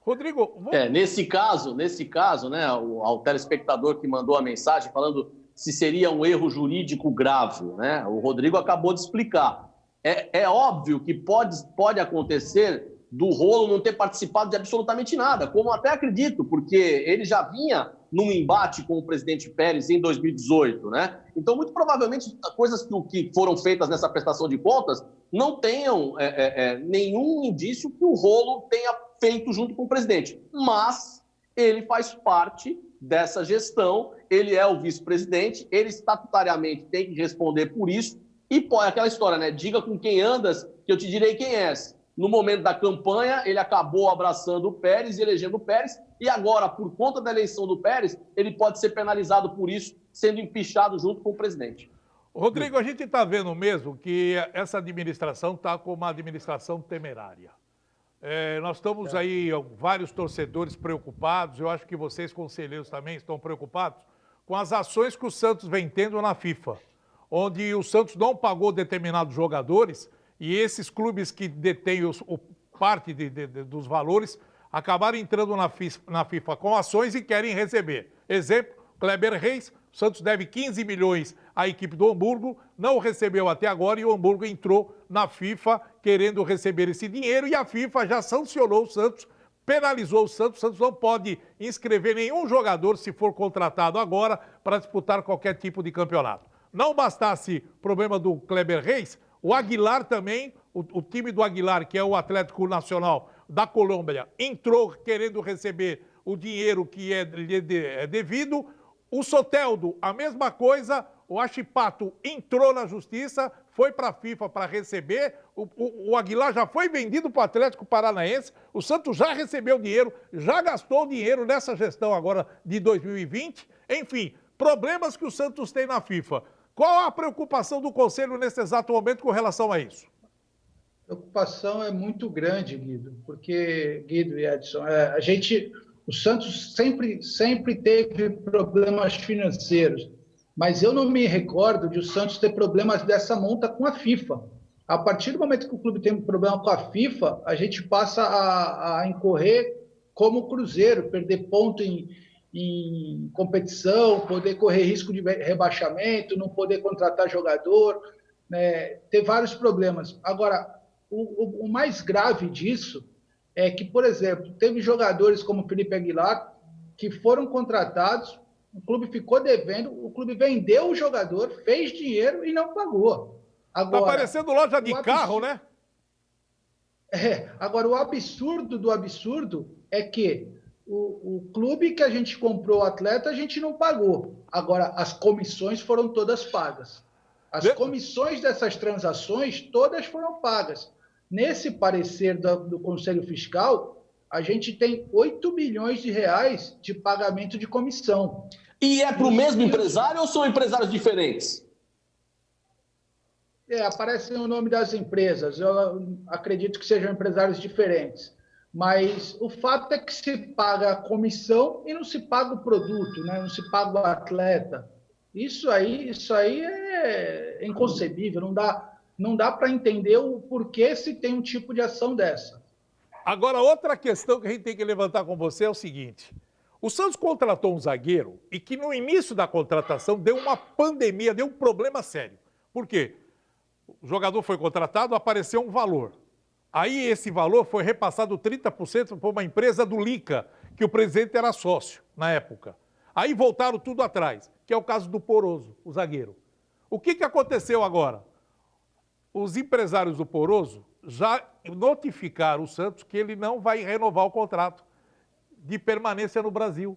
Rodrigo, nesse caso, né, ao telespectador que mandou a mensagem falando se seria um erro jurídico grave, né? O Rodrigo acabou de explicar. É óbvio que pode acontecer do Rolo não ter participado de absolutamente nada, como até acredito, porque ele já vinha num embate com o presidente Pérez em 2018, né? Então, muito provavelmente, coisas que foram feitas nessa prestação de contas não tenham nenhum indício que o Rolo tenha feito junto com o presidente. Mas ele faz parte dessa gestão, ele é o vice-presidente, ele estatutariamente tem que responder por isso. E pô, aquela história, né? Diga com quem andas, que eu te direi quem és. No momento da campanha, ele acabou abraçando o Pérez, elegendo o Pérez, e agora, por conta da eleição do Pérez, ele pode ser penalizado por isso, sendo empichado junto com o presidente. Rodrigo, a gente está vendo mesmo que essa administração está como uma administração temerária. Nós estamos aí, vários torcedores preocupados, eu acho que vocês, conselheiros, também estão preocupados com as ações que o Santos vem tendo na FIFA, onde o Santos não pagou determinados jogadores e esses clubes que detêm parte dos valores acabaram entrando na FIFA com ações e querem receber. Exemplo, Kleber Reis, o Santos deve 15 milhões à equipe do Hamburgo, não recebeu até agora e o Hamburgo entrou na FIFA querendo receber esse dinheiro e a FIFA já sancionou o Santos, penalizou o Santos não pode inscrever nenhum jogador se for contratado agora para disputar qualquer tipo de campeonato. Não bastasse o problema do Kleber Reis, o Aguilar também, o time do Aguilar, que é o Atlético Nacional da Colômbia, entrou querendo receber o dinheiro que é devido. O Soteldo, a mesma coisa, o Achipato entrou na justiça, foi para a FIFA para receber, o Aguilar já foi vendido para o Atlético Paranaense, o Santos já recebeu dinheiro, já gastou dinheiro nessa gestão agora de 2020, enfim, problemas que o Santos tem na FIFA. Qual a preocupação do Conselho nesse exato momento com relação a isso? A preocupação é muito grande, Guido, porque, Guido e Edson, o Santos sempre teve problemas financeiros, mas eu não me recordo de o Santos ter problemas dessa monta com a FIFA. A partir do momento que o clube tem um problema com a FIFA, a gente passa a incorrer como o Cruzeiro, perder ponto em competição, poder correr risco de rebaixamento, não poder contratar jogador, né, ter vários problemas. Agora, o mais grave disso é que, por exemplo, teve jogadores como Felipe Aguilar que foram contratados, o clube ficou devendo, o clube vendeu o jogador, fez dinheiro e não pagou. Agora, tá parecendo loja de carro, né? Agora, o absurdo do absurdo é que o clube que a gente comprou o atleta, a gente não pagou. Agora, as comissões foram todas pagas. As comissões dessas transações todas foram pagas. Nesse parecer do Conselho Fiscal, a gente tem 8 milhões de reais de pagamento de comissão. E é para o mesmo empresário ou são empresários diferentes? Aparece o nome das empresas. Eu acredito que sejam empresários diferentes. Mas o fato é que se paga a comissão e não se paga o produto, né? Não se paga o atleta. Isso aí é inconcebível, não dá para entender o porquê se tem um tipo de ação dessa. Agora, outra questão que a gente tem que levantar com você é o seguinte. O Santos contratou um zagueiro e que no início da contratação deu uma pandemia, deu um problema sério. Por quê? O jogador foi contratado, apareceu um valor. Aí esse valor foi repassado 30% para uma empresa do Lica, que o presidente era sócio na época. Aí voltaram tudo atrás, que é o caso do Poroso, o zagueiro. O que aconteceu agora? Os empresários do Poroso já notificaram o Santos que ele não vai renovar o contrato de permanência no Brasil.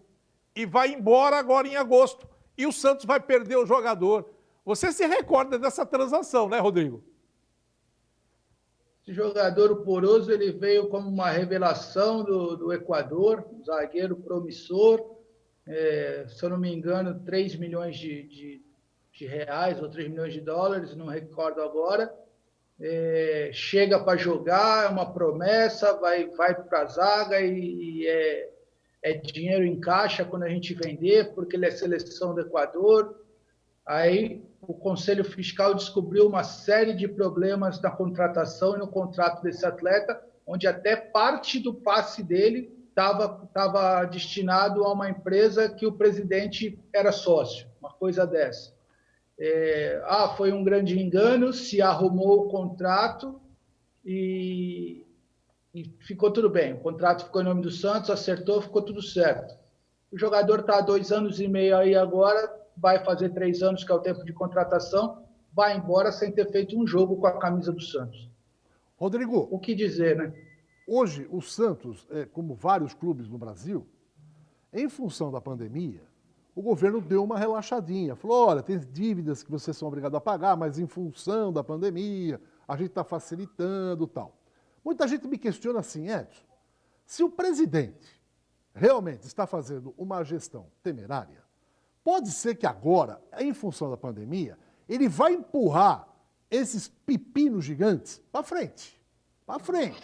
E vai embora agora em agosto. E o Santos vai perder o jogador. Você se recorda dessa transação, né, Rodrigo? Esse jogador, o Poroso, ele veio como uma revelação do Equador, um zagueiro promissor. Se eu não me engano, 3 milhões de reais ou 3 milhões de dólares, não recordo agora. Chega para jogar, é uma promessa, vai para a zaga e é dinheiro em caixa quando a gente vender, porque ele é seleção do Equador. Aí o Conselho Fiscal descobriu uma série de problemas na contratação e no contrato desse atleta, onde até parte do passe dele estava destinado a uma empresa que o presidente era sócio, uma coisa dessa. Foi um grande engano, se arrumou o contrato e ficou tudo bem. O contrato ficou em nome do Santos, acertou, ficou tudo certo. O jogador está há 2 anos e meio aí agora, vai fazer 3 anos, que é o tempo de contratação, vai embora sem ter feito um jogo com a camisa do Santos. Rodrigo, o que dizer, né? Hoje, o Santos, como vários clubes no Brasil, em função da pandemia, o governo deu uma relaxadinha. Falou, olha, tem dívidas que vocês são obrigados a pagar, mas em função da pandemia, a gente está facilitando e tal. Muita gente me questiona assim, Edson, se o presidente realmente está fazendo uma gestão temerária, pode ser que agora, em função da pandemia, ele vai empurrar esses pepinos gigantes para frente. Para frente.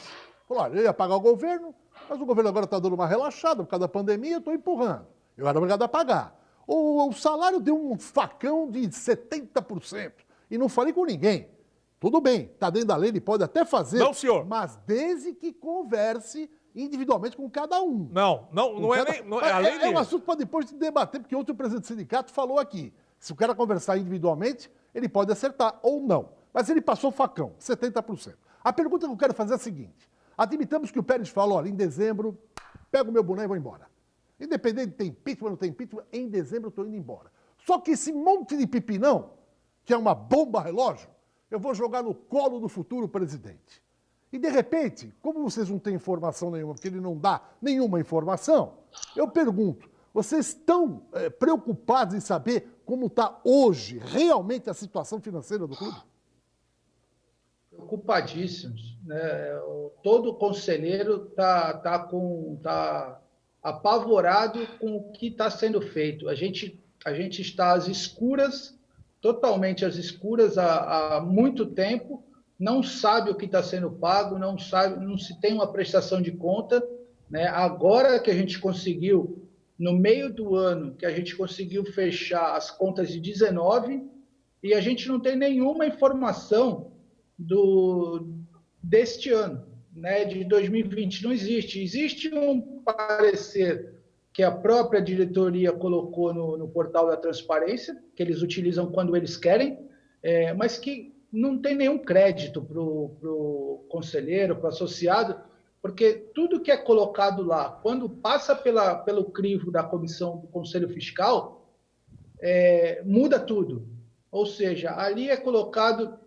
Falou, olha, eu ia pagar o governo, mas o governo agora está dando uma relaxada por causa da pandemia, eu estou empurrando. Eu era obrigado a pagar. O salário deu um facão de 70%. E não falei com ninguém. Tudo bem, está dentro da lei, ele pode até fazer. Não, senhor. Mas desde que converse individualmente com cada um. Não é nem... Não, a lei é um assunto para depois de debater, porque ontem o presidente do sindicato falou aqui. Se o cara conversar individualmente, ele pode acertar ou não. Mas ele passou o facão, 70%. A pergunta que eu quero fazer é a seguinte. Admitamos que o Pérez falou, olha, em dezembro, pego o meu boné e vou embora. Independente de ter impeachment ou não ter impeachment, em dezembro eu estou indo embora. Só que esse monte de pipinão, que é uma bomba relógio, eu vou jogar no colo do futuro presidente. E, de repente, como vocês não têm informação nenhuma, porque ele não dá nenhuma informação, eu pergunto, vocês estão preocupados em saber como está hoje, realmente, a situação financeira do clube? Preocupadíssimos. Né? Todo conselheiro está apavorado com o que está sendo feito. A gente está às escuras, totalmente às escuras há muito tempo, não sabe o que está sendo pago, não se tem uma prestação de conta. Né? Agora que a gente conseguiu, no meio do ano, que a gente conseguiu fechar as contas de 19, e a gente não tem nenhuma informação deste ano, né? De 2020. Não existe. Existe um parecer que a própria diretoria colocou no portal da transparência, que eles utilizam quando eles querem, mas que não tem nenhum crédito para o conselheiro, para o associado, porque tudo que é colocado lá, quando passa pelo crivo da comissão do Conselho Fiscal, muda tudo. Ou seja, ali é colocado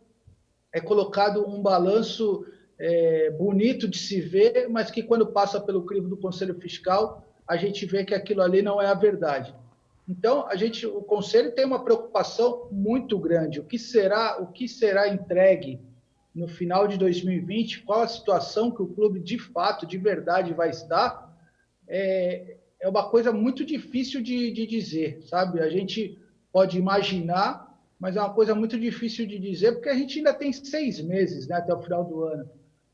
um balanço bonito de se ver, mas que quando passa pelo crivo do Conselho Fiscal, a gente vê que aquilo ali não é a verdade. Então, o Conselho tem uma preocupação muito grande. O que será entregue no final de 2020? Qual a situação que o clube, de fato, de verdade, vai estar? É uma coisa muito difícil de dizer, sabe? A gente pode imaginar, mas é uma coisa muito difícil de dizer, porque a gente ainda tem 6 meses, né, até o final do ano.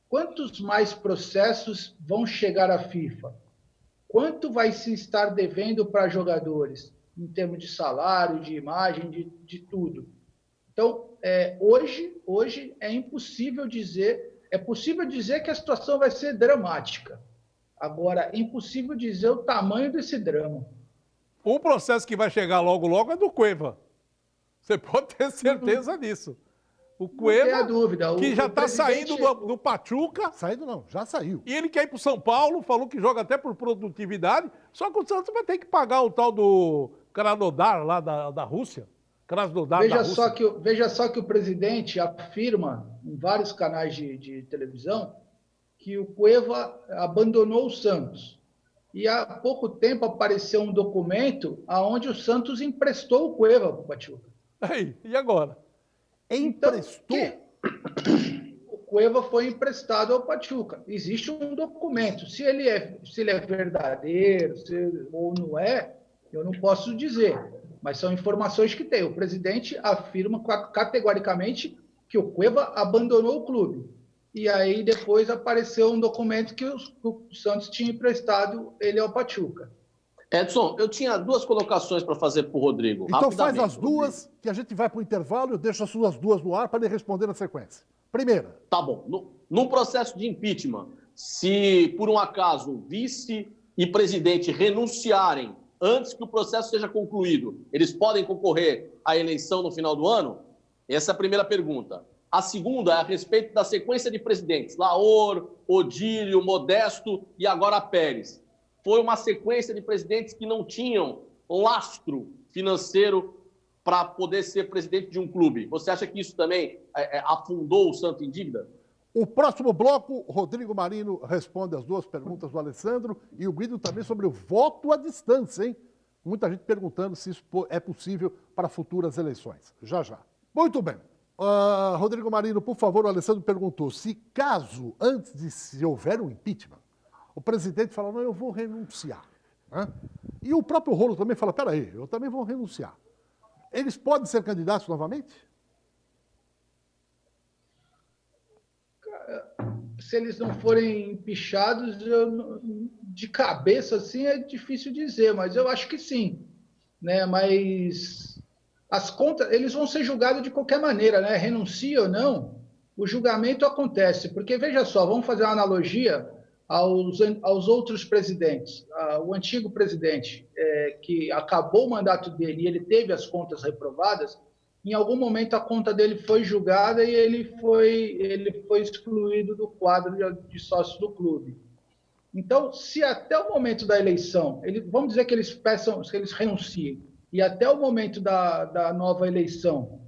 Quantos mais processos vão chegar à FIFA? Quanto vai se estar devendo para jogadores, em termos de salário, de imagem, de tudo? Então, hoje é impossível dizer, é possível dizer que a situação vai ser dramática. Agora, é impossível dizer o tamanho desse drama. O processo que vai chegar logo é do Cueva. Você pode ter certeza disso. O Cueva, que já está saindo do Pachuca. Saindo não, já saiu. E ele quer ir para o São Paulo, falou que joga até por produtividade, só que o Santos vai ter que pagar o tal do Krasnodar lá da Rússia. Krasnodar da Rússia. Veja só que o presidente afirma em vários canais de televisão que o Cueva abandonou o Santos. E há pouco tempo apareceu um documento onde o Santos emprestou o Cueva para o Pachuca. E agora? Emprestou? Então, o Cueva foi emprestado ao Pachuca. Existe um documento. Se ele é verdadeiro ou não é, eu não posso dizer. Mas são informações que tem. O presidente afirma categoricamente que o Cueva abandonou o clube. E aí depois apareceu um documento que o Santos tinha emprestado ele ao Pachuca. Edson, eu tinha 2 colocações para fazer para o Rodrigo. Então faz as 2, que a gente vai para o intervalo, eu deixo as suas 2 no ar para ele responder na sequência. Primeira. Tá bom. No processo de impeachment, se por um acaso vice e presidente renunciarem antes que o processo seja concluído, eles podem concorrer à eleição no final do ano? Essa é a primeira pergunta. A segunda é a respeito da sequência de presidentes. Laor, Odílio, Modesto e agora Pérez. Foi uma sequência de presidentes que não tinham lastro financeiro para poder ser presidente de um clube. Você acha que isso também afundou o Santos em dívida? O próximo bloco, Rodrigo Marino responde as 2 perguntas do Alessandro e o Guido também sobre o voto à distância, hein? Muita gente perguntando se isso é possível para futuras eleições. Já. Muito bem. Rodrigo Marino, por favor, o Alessandro perguntou se caso, antes de se houver um impeachment, o presidente fala, não, eu vou renunciar. Né? E o próprio Rolo também fala, peraí, eu também vou renunciar. Eles podem ser candidatos novamente? se eles não forem empichados, de cabeça assim é difícil dizer, mas eu acho que sim, né? Mas as contas, eles vão ser julgados de qualquer maneira, né? Renuncia ou não, o julgamento acontece, porque veja só, vamos fazer uma analogia aos outros presidentes. O antigo presidente, que acabou o mandato dele e ele teve as contas reprovadas, em algum momento a conta dele foi julgada e ele foi excluído do quadro de sócios do clube. Então, se até o momento da eleição, vamos dizer que eles peçam, que eles renunciem, e até o momento da nova eleição,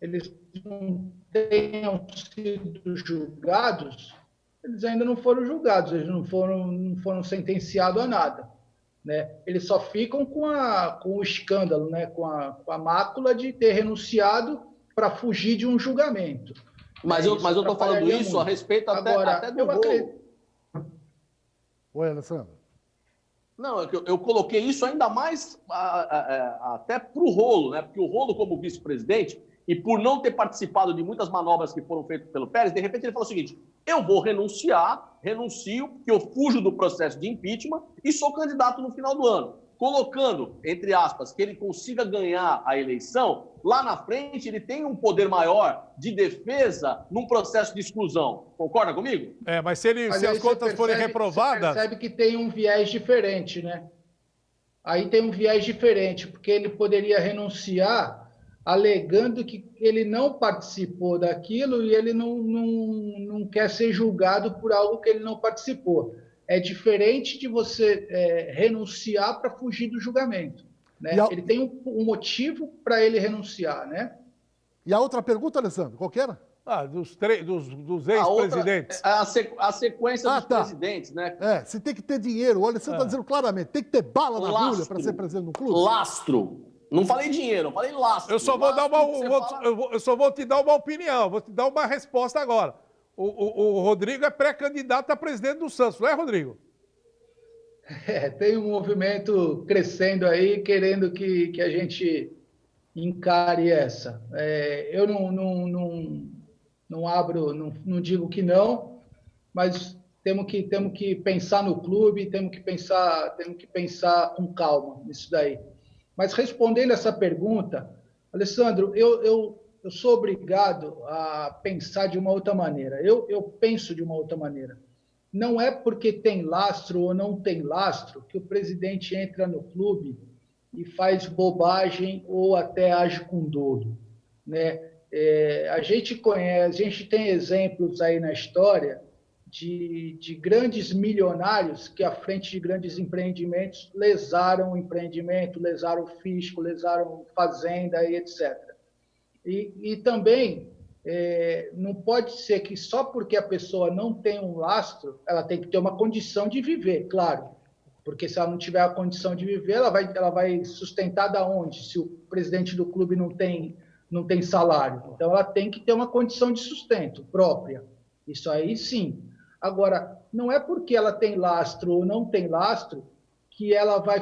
eles não tenham sido julgados, eles ainda não foram julgados, eles não foram sentenciados a nada, né? Eles só ficam com o escândalo, né? com a mácula de ter renunciado para fugir de um julgamento. Mas eu estou falando isso muito a respeito até do rolo. Oi, Alessandro. Não, eu coloquei isso ainda mais até para o Rolo, né? Porque o Rolo, como vice-presidente, e por não ter participado de muitas manobras que foram feitas pelo Pérez, de repente ele falou o seguinte: eu vou renuncio, porque eu fujo do processo de impeachment e sou candidato no final do ano. Colocando, entre aspas, que ele consiga ganhar a eleição, lá na frente ele tem um poder maior de defesa num processo de exclusão. Concorda comigo? Mas se as contas forem reprovadas... Você percebe que tem um viés diferente, né? Aí tem um viés diferente, porque ele poderia renunciar alegando que ele não participou daquilo e ele não quer ser julgado por algo que ele não participou. É diferente de você renunciar para fugir do julgamento, né? Ele tem um motivo para ele renunciar, né? E a outra pergunta, Alessandro, qual que era? Dos ex-presidentes. A sequência dos presidentes, né? Se tem que ter dinheiro, o Alessandro está dizendo claramente, tem que ter bala na agulha para ser presidente do clube? Lastro. Não falei dinheiro, eu falei lastro. Eu só vou te dar uma opinião, vou te dar uma resposta agora. O Rodrigo é pré-candidato a presidente do Santos, não é, Rodrigo? Tem um movimento crescendo aí, querendo que a gente encare essa. Eu não abro, não digo que não, mas temos que pensar no clube, temos que pensar com calma nisso daí. Mas respondendo essa pergunta, Alessandro, eu sou obrigado a pensar de uma outra maneira. Eu penso de uma outra maneira. Não é porque tem lastro ou não tem lastro que o presidente entra no clube e faz bobagem ou até age com dolo, né? A gente tem exemplos aí na história de grandes milionários que, à frente de grandes empreendimentos, lesaram o empreendimento, lesaram o fisco, lesaram fazenda e etc. E também não pode ser que só porque a pessoa não tem um lastro, ela tem que ter uma condição de viver, claro. Porque se ela não tiver a condição de viver, ela vai sustentar da onde? Se o presidente do clube não tem salário. Então, ela tem que ter uma condição de sustento própria. Isso aí, sim. Agora, não é porque ela tem lastro ou não tem lastro que ela vai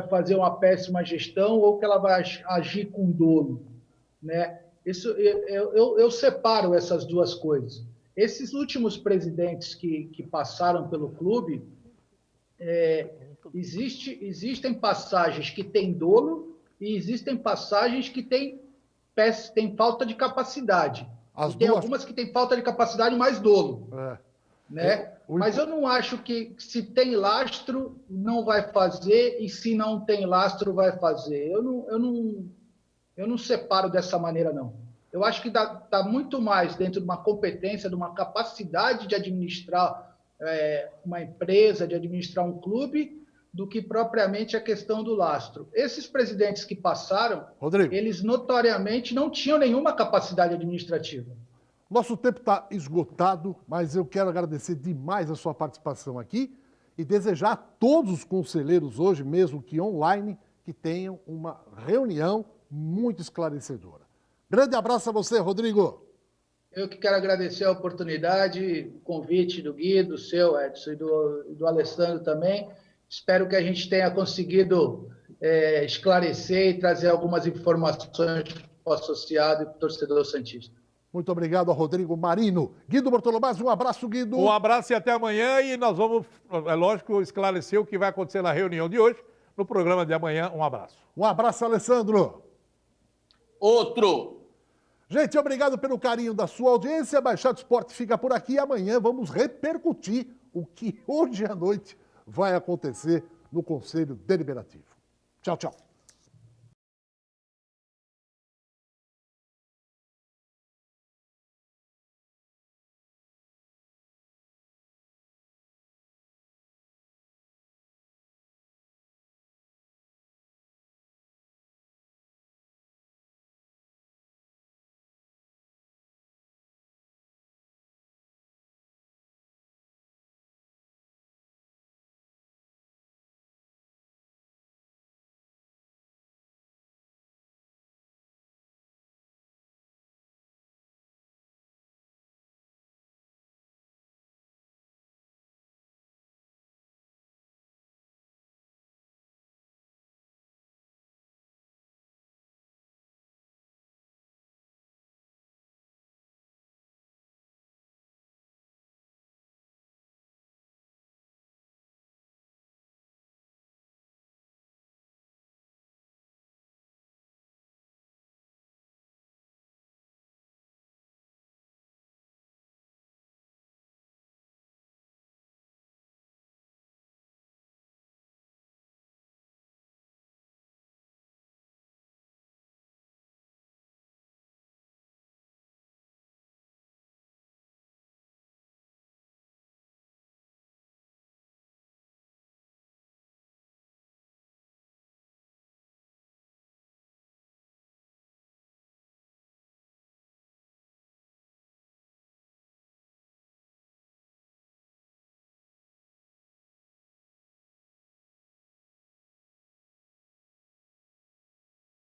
fazer uma péssima gestão ou que ela vai agir com dolo, né? Isso, eu separo essas duas coisas. Esses últimos presidentes que passaram pelo clube, existem passagens que têm dolo e existem passagens que têm falta de capacidade. Tem algumas que têm falta de capacidade mais dolo. Né? Mas eu não acho que se tem lastro não vai fazer e se não tem lastro vai fazer. Eu não separo dessa maneira, não. Eu acho que está muito mais dentro de uma competência, de uma capacidade de administrar uma empresa, de administrar um clube, do que propriamente a questão do lastro. Esses presidentes que passaram, Rodrigo, eles notoriamente não tinham nenhuma capacidade administrativa. Nosso tempo está esgotado, mas eu quero agradecer demais a sua participação aqui e desejar a todos os conselheiros hoje, mesmo que online, que tenham uma reunião muito esclarecedora. Grande abraço a você, Rodrigo. Eu que quero agradecer a oportunidade, o convite do Gui, do seu, Edson, e do Alessandro também. Espero que a gente tenha conseguido esclarecer e trazer algumas informações para o associado e para o torcedor santista. Muito obrigado a Rodrigo Marino. Guido Bortolomás, um abraço, Guido. Um abraço e até amanhã. E nós vamos, é lógico, esclarecer o que vai acontecer na reunião de hoje. No programa de amanhã, um abraço. Um abraço, Alessandro. Outro. Gente, obrigado pelo carinho da sua audiência. Baixada Esporte fica por aqui. Amanhã vamos repercutir o que hoje à noite vai acontecer no Conselho Deliberativo. Tchau, tchau.